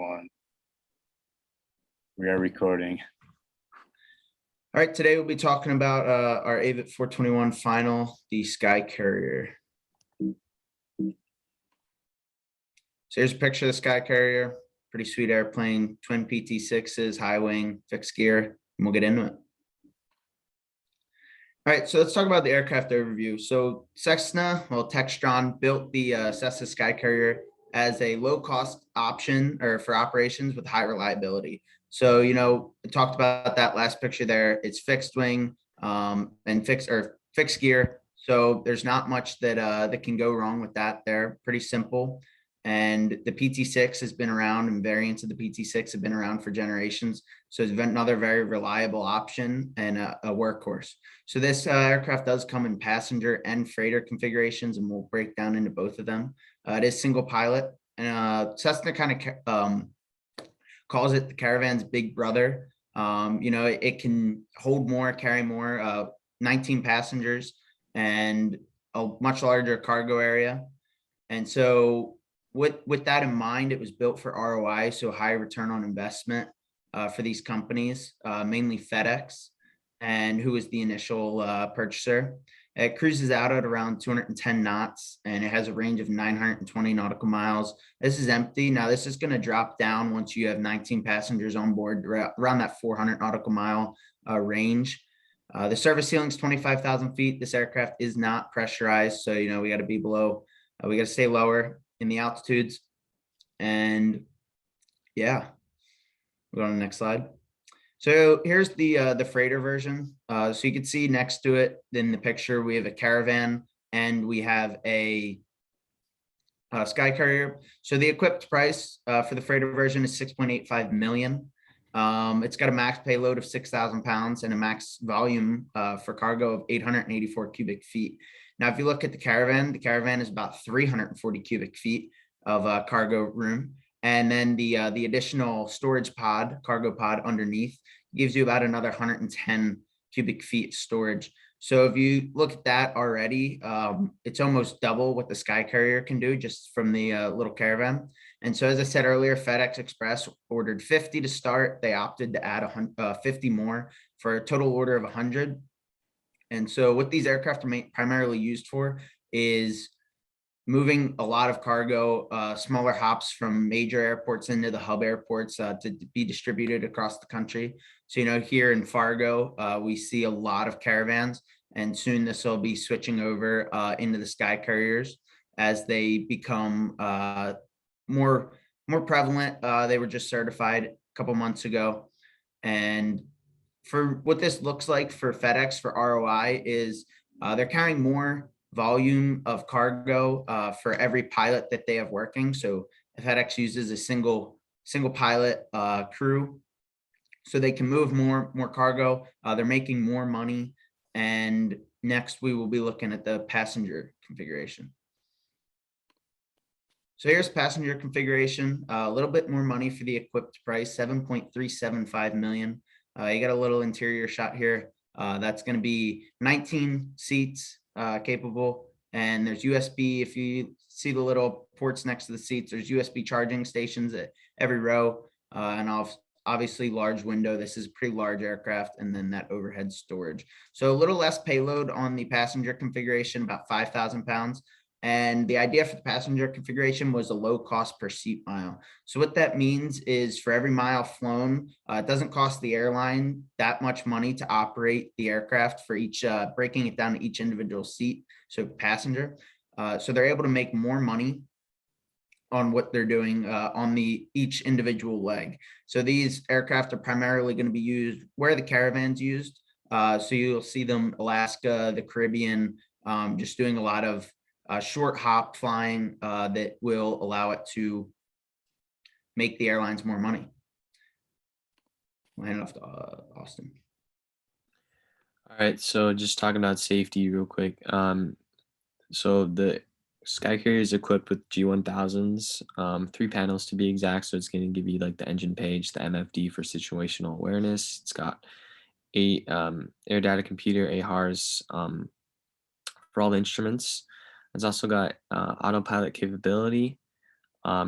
1. We are recording. All right, today we'll be talking about our AVIT 421 final, the Skycourier. So here's a picture of the Skycourier. Pretty sweet airplane, twin PT6s, high wing, fixed gear, and we'll get into it. All right, so let's talk about the aircraft overview. So Cessna, Textron built the Cessna Skycourier as a low-cost option or for operations with high reliability. So, I talked about that last picture there. It's fixed wing and fixed gear. So there's not much that can go wrong with that. They're pretty simple. And the PT6 has been around, and variants of the PT6 have been around for generations. So it's been another very reliable option and a workhorse. So this aircraft does come in passenger and freighter configurations, and we'll break down into both of them. It is single pilot, and Cessna kind of calls it the Caravan's big brother. It can hold more, carry more, 19 passengers, and a much larger cargo area. And so with that in mind, it was built for ROI, so high return on investment for these companies, mainly FedEx, and who was the initial purchaser. It cruises out at around 210 knots, and it has a range of 920 nautical miles. This is empty. Now, this is going to drop down once you have 19 passengers on board, around that 400 nautical mile range. The service ceiling is 25,000 feet. This aircraft is not pressurized, so, we got to be below. We got to stay lower in the altitudes. And yeah, we'll go on the next slide. So here's the freighter version. So you can see next to it in the picture, we have a Caravan and we have a Skycourier. So the equipped price for the freighter version is $6.85 million. It's got a max payload of 6,000 pounds and a max volume for cargo of 884 cubic feet. Now, if you look at the Caravan is about 340 cubic feet of cargo room. And then the additional storage pod, cargo pod underneath gives you about another 110 cubic feet storage. So if you look at that already, it's almost double what the Skycourier can do just from the little Caravan. And so, as I said earlier, FedEx Express ordered 50 to start. They opted to add 50 more for a total order of 100. And so what these aircraft are primarily used for is moving a lot of cargo, smaller hops from major airports into the hub airports to be distributed across the country. So, here in Fargo, we see a lot of Caravans, and soon this will be switching over into the Skycouriers as they become more prevalent. They were just certified a couple months ago. And for what this looks like for FedEx for ROI is they're carrying more volume of cargo for every pilot that they have working. So FedEx uses a single pilot crew, so they can move more cargo. They're making more money. And next we will be looking at the passenger configuration. So here's passenger configuration, a little bit more money for the equipped price, $7.375 million. You got a little interior shot here. That's going to be 19 seats capable, and there's USB. If you see the little ports next to the seats, there's USB charging stations at every row, and obviously large window. This is a pretty large aircraft, and then that overhead storage. So a little less payload on the passenger configuration, about 5,000 pounds. And the idea for the passenger configuration was a low cost per seat mile. So what that means is for every mile flown, it doesn't cost the airline that much money to operate the aircraft for each, breaking it down to each individual seat, so passenger. So they're able to make more money on what they're doing on each individual leg. So these aircraft are primarily going to be used where the Caravan's used. So you'll see them Alaska, the Caribbean, just doing a lot of short hop flying that will allow it to make the airlines more money. I'll hand it off to Austin. All right, so just talking about safety real quick. So the Skycourier is equipped with G1000s, 3 panels to be exact. So it's going to give you like the engine page, the MFD for situational awareness. It's got a air data computer, AHRS for all the instruments. It's also got autopilot capability.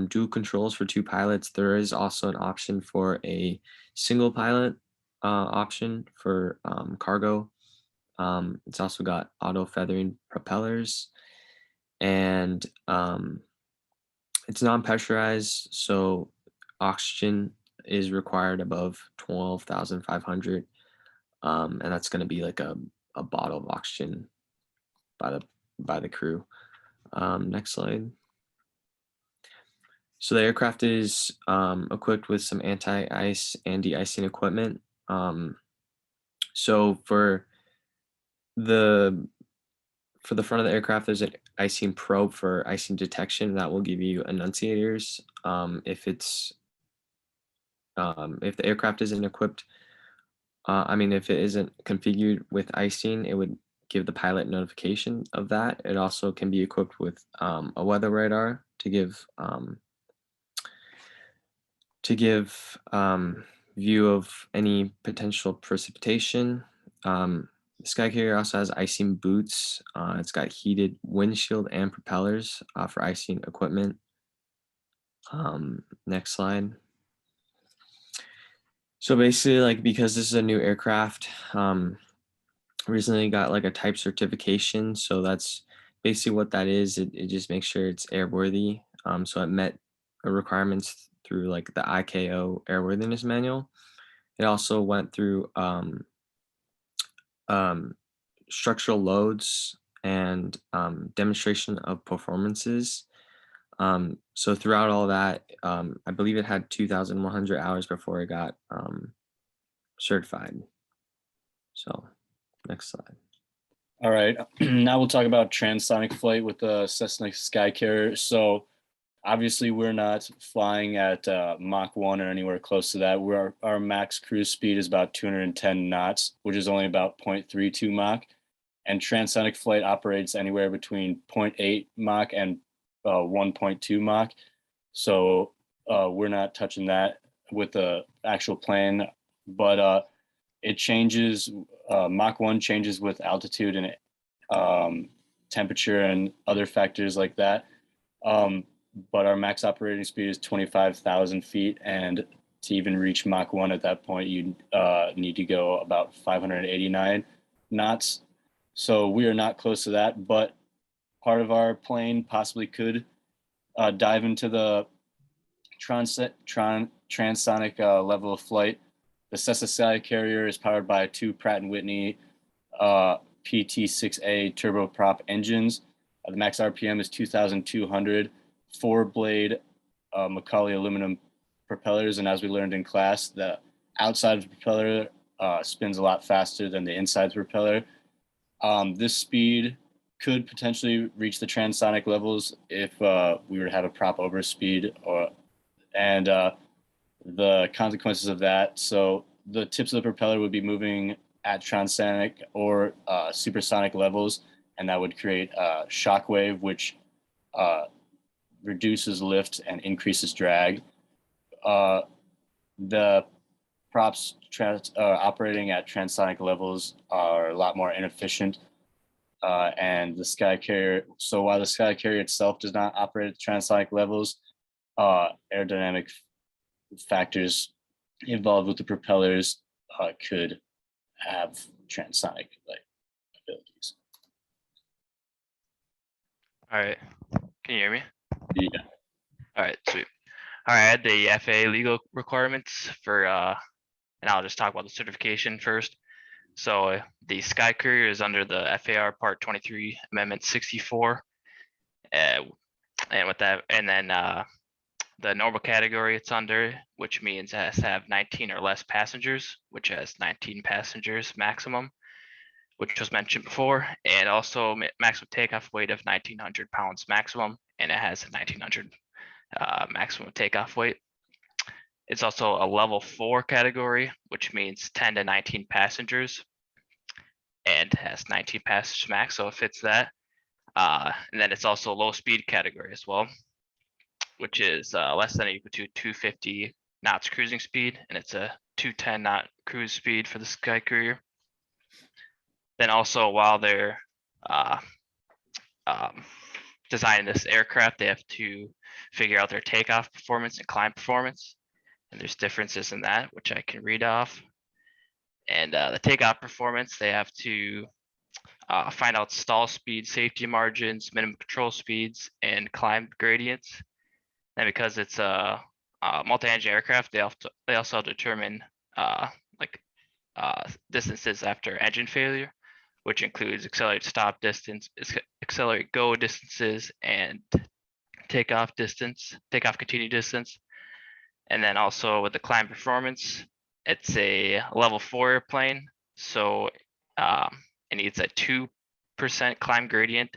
Dual controls for 2 pilots. There is also an option for a single pilot option for cargo. It's also got auto feathering propellers, and it's non-pressurized, so oxygen is required above 12,500, and that's going to be like a bottle of oxygen by the crew. Next slide. So the aircraft is equipped with some anti-ice and de-icing equipment. So for the front of the aircraft, there's an icing probe for icing detection that will give you annunciators. If the aircraft isn't equipped, if it isn't configured with icing, it would give the pilot notification of that. It also can be equipped with a weather radar to give view of any potential precipitation. The Skycarrier also has icing boots. It's got heated windshield and propellers for icing equipment. Next slide. So basically, like, because this is a new aircraft, recently got like a type certification. So that's basically what that is. It just makes sure it's airworthy. So it met the requirements through like the ICAO airworthiness manual. It also went through structural loads and demonstration of performances. So throughout all that, I believe it had 2,100 hours before it got certified. So next slide. All right, now we'll talk about transonic flight with the Cessna Skycarrier. So obviously we're not flying at Mach 1 or anywhere close to that. Our max cruise speed is about 210 knots, which is only about 0.32 Mach. And transonic flight operates anywhere between 0.8 Mach and 1.2 Mach. So we're not touching that with the actual plane, but it changes. Mach 1 changes with altitude and temperature and other factors like that. But our max operating speed is 25,000 feet, and to even reach Mach 1 at that point, you need to go about 589 knots. So we are not close to that, but part of our plane possibly could dive into the transonic level of flight. The Cessna Skycarrier is powered by 2 Pratt & Whitney PT6A turboprop engines. The max RPM is 2,200, 4-blade Macaulay aluminum propellers. And as we learned in class, the outside of the propeller spins a lot faster than the inside of the propeller. This speed could potentially reach the transonic levels if we were to have a prop overspeed, and the consequences of that. So the tips of the propeller would be moving at transonic or supersonic levels, and that would create a shock wave, which reduces lift and increases drag. The props operating at transonic levels are a lot more inefficient. And the Skycarrier, so while the Skycarrier itself does not operate at transonic levels, aerodynamic factors involved with the propellers could have transonic abilities. All right, can you hear me? Yeah. All right, sweet. All right, I had the FAA legal requirements for, and I'll just talk about the certification first. So the Skycourier is under the FAR Part 23 Amendment 64, and with that, and then the normal category it's under, which means it has to have 19 or less passengers, which has 19 passengers maximum, which was mentioned before, and also maximum takeoff weight of 1,900 pounds maximum, and it has a 1,900 maximum takeoff weight. It's also a level 4 category, which means 10 to 19 passengers, and has 19 passengers max, so it fits that. And then it's also a low speed category as well, which is less than or equal to 250 knots cruising speed, and it's a 210 knot cruise speed for the Skycourier. Then also while they're designing this aircraft, they have to figure out their takeoff performance and climb performance. And there's differences in that, which I can read off. And the takeoff performance, they have to find out stall speed, safety margins, minimum control speeds, and climb gradients. And because it's a multi-engine aircraft, they also determine distances after engine failure, which includes accelerate stop distance, accelerate go distances, and takeoff continue distance. And then also with the climb performance, it's a level 4 airplane, so it needs a 2% climb gradient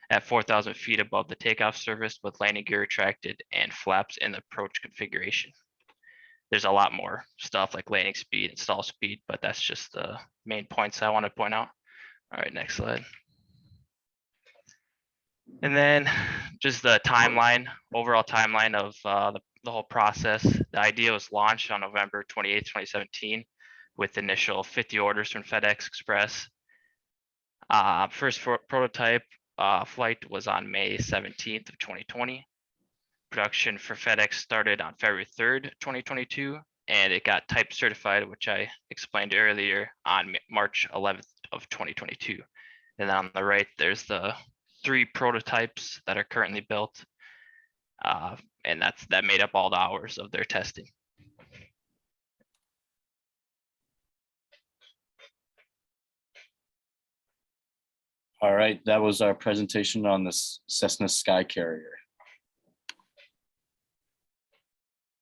at 4,000 feet above the takeoff surface with landing gear retracted and flaps in the approach configuration. There's a lot more stuff like landing speed and stall speed, but that's just the main points I want to point out. All right, next slide. And then just the timeline, overall timeline of the whole process. The idea was launched on November 28th, 2017 with initial 50 orders from FedEx Express. First prototype flight was on May 17th of 2020. Production for FedEx started on February 3rd, 2022, and it got type certified, which I explained earlier, on March 11th of 2022. And then on the right, there's the 3 prototypes that are currently built, and that made up all the hours of their testing. All right, that was our presentation on the Cessna Skycourier.